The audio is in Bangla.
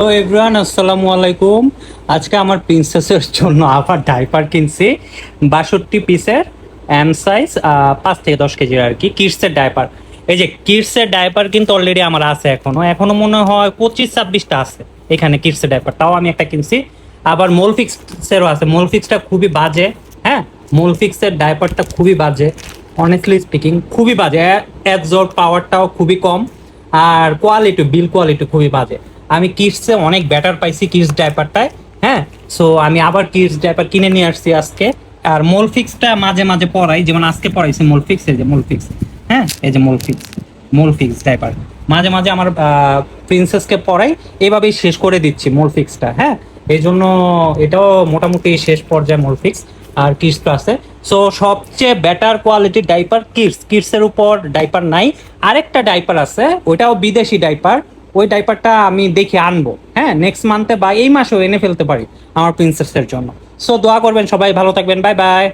হ্যালো এভরিওয়ান, আসসালামু আলাইকুম। আজকে আমার প্রিন্সেসের জন্য আবার ডাইপার কিনছি 62 পিসের, এম সাইজ, 5 থেকে 10 কেজির আর কি, কিডসের ডাইপার। এই যে কিডসের ডাইপার কিন্তু অলরেডি আমার আছে, এখনো মনে হয় 25-26টা আছে এখানে কিডসের ডাইপার, তাও আমি একটা কিনছি। আবার মোলফিক্সেরও আছে, মোলফিক্সটা খুবই বাজে। হ্যাঁ, মোলফিক্সের ডাইপারটা খুবই বাজে, অনেস্টলি স্পিকিং খুবই বাজে। অ্যাবজর্ব পাওয়ারটাও খুবই কম, আর বিল কোয়ালিটি খুবই বাজে। আমি কিডসে অনেক বেটার পাইছি কিডস ডাইপারটায়। হ্যাঁ, সো আমি আবার কিডস ডাইপার কিনে নিয়ে আসছি আজকে। আর মোলফিক্সটা মাঝে মাঝে পরাই, যেমন আজকে পরাইছি মোলফিক্স, এই যে মোলফিক্স। হ্যাঁ, এই যে মোলফিক্স ডাইপার মাঝে মাঝে আমার প্রিন্সেসকে পরাই, এভাবেই শেষ করে দিচ্ছি মোলফিক্সটা। হ্যাঁ, এই জন্য এটাও মোটামুটি শেষ পর্যায়ে মোলফিক্স আর কিডস আছে। সো সবচেয়ে বেটার কোয়ালিটির ডাইপার কিডসের উপর ডাইপার নাই। আরেকটা ডাইপার আছে, ওইটাও বিদেশি ডাইপার। ওই ডাইপারটা আমি দেখি আনবো, হ্যাঁ, নেক্সট মান্থে বা এই মাসেও এনে ফেলতে পারি আমার প্রিন্সেসের জন্য। সো দোয়া করবেন সবাই, ভালো থাকবেন, বাই বাই।